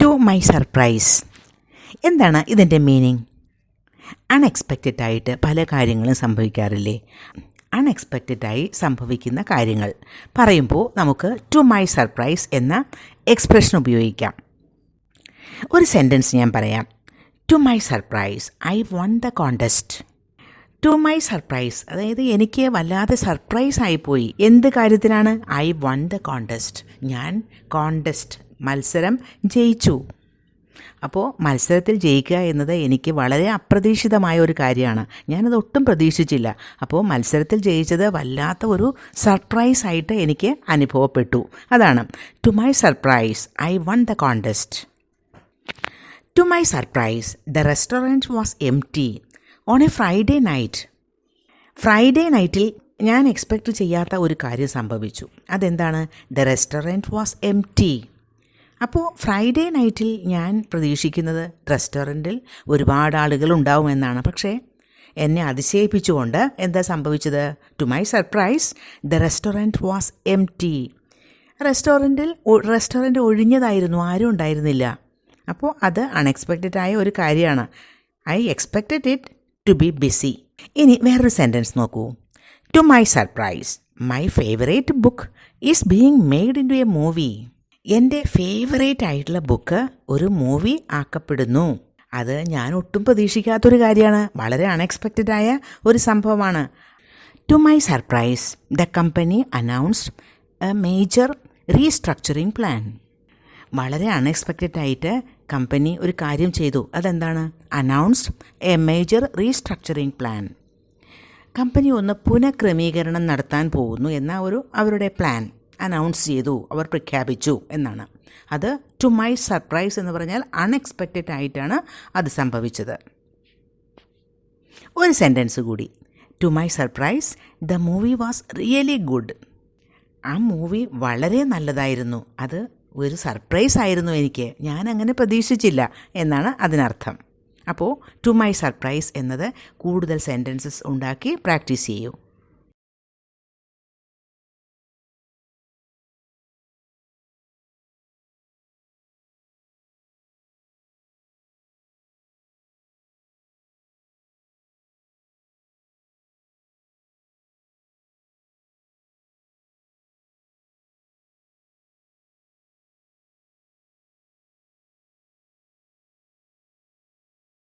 To my surprise. എന്താണ് ഇതിൻ്റെ meaning? അൺഎക്സ്പെക്റ്റഡായിട്ട് പല കാര്യങ്ങളും സംഭവിക്കാറില്ലേ? അൺഎക്സ്പെക്റ്റഡായി സംഭവിക്കുന്ന കാര്യങ്ങൾ പറയുമ്പോൾ നമുക്ക് ടു മൈ സർപ്രൈസ് എന്ന എക്സ്പ്രഷൻ ഉപയോഗിക്കാം. ഒരു സെൻറ്റൻസ് ഞാൻ പറയാം. To my surprise I won the contest. To my surprise, അതായത് എനിക്ക് വല്ലാതെ സർപ്രൈസ് ആയിപ്പോയി. എന്ത് കാര്യത്തിനാണ്? I won the contest. ഞാൻ കോൺടെസ്റ്റ് മത്സരം ജയിച്ചു. അപ്പോൾ മത്സരത്തിൽ ജയിക്കുക എന്നത് എനിക്ക് വളരെ അപ്രതീക്ഷിതമായ ഒരു കാര്യമാണ്. ഞാനത് ഒട്ടും പ്രതീക്ഷിച്ചില്ല. അപ്പോൾ മത്സരത്തിൽ ജയിച്ചത് വല്ലാത്ത ഒരു സർപ്രൈസ് ആയിട്ട് എനിക്ക് അനുഭവപ്പെട്ടു. അതാണ് to my surprise I won the contest. To my surprise the restaurant was empty on a Friday night. Friday നൈറ്റിൽ ഞാൻ എക്സ്പെക്റ്റ് ചെയ്യാത്ത ഒരു കാര്യം സംഭവിച്ചു. അതെന്താണ്? The restaurant was empty. അപ്പോൾ ഫ്രൈഡേ നൈറ്റിൽ ഞാൻ പ്രതീക്ഷിക്കുന്നത് റെസ്റ്റോറൻറ്റിൽ ഒരുപാട് ആളുകൾ ഉണ്ടാവുമെന്നാണ്. പക്ഷേ എന്നെ അതിശയിപ്പിച്ചുകൊണ്ട് എന്താ സംഭവിച്ചത്? To my surprise the restaurant was empty. Restaurant ഒഴിഞ്ഞതായിരുന്നു, ആരും ഉണ്ടായിരുന്നില്ല. അപ്പോൾ അത് അൺഎക്സ്പെക്റ്റഡായ ഒരു കാര്യമാണ്. I expected it to be busy. ഇനി വേറൊരു സെൻറ്റൻസ് നോക്കൂ. To my surprise my favourite book is being made into a movie. എൻ്റെ ഫേവറേറ്റ് ആയിട്ടുള്ള ബുക്ക് ഒരു മൂവി ആക്കപ്പെടുന്നു. അത് ഞാൻ ഒട്ടും പ്രതീക്ഷിക്കാത്തൊരു കാര്യമാണ്. വളരെ അൺഎക്സ്പെക്റ്റഡായ ഒരു സംഭവമാണ്. To my surprise the company announced a major restructuring plan. വളരെ അൺഎക്സ്പെക്റ്റഡായിട്ട് കമ്പനി ഒരു കാര്യം ചെയ്തു. അതെന്താണ്? Announced a major restructuring plan. Company ഒന്ന് പുനഃക്രമീകരണം നടത്താൻ പോകുന്നു എന്ന അവരുടെ പ്ലാൻ അനൗൺസ് ചെയ്തു, അവർ പ്രഖ്യാപിച്ചു എന്നാണ്. അത് ടു മൈ സർപ്രൈസ് എന്ന് പറഞ്ഞാൽ അൺഎക്സ്പെക്റ്റഡ് ആയിട്ടാണ് അത് സംഭവിച്ചത്. ഒരു സെൻറ്റൻസ് കൂടി. To my surprise the movie was really good. ആ മൂവി വളരെ നല്ലതായിരുന്നു. അത് ഒരു സർപ്രൈസ് ആയിരുന്നു എനിക്ക്. ഞാൻ അങ്ങനെ പ്രതീക്ഷിച്ചില്ല എന്നാണ് അതിനർത്ഥം. അപ്പോൾ ടു മൈ സർപ്രൈസ് എന്നത് കൂടുതൽ സെൻറ്റൻസസ് ഉണ്ടാക്കി പ്രാക്ടീസ് ചെയ്യൂ.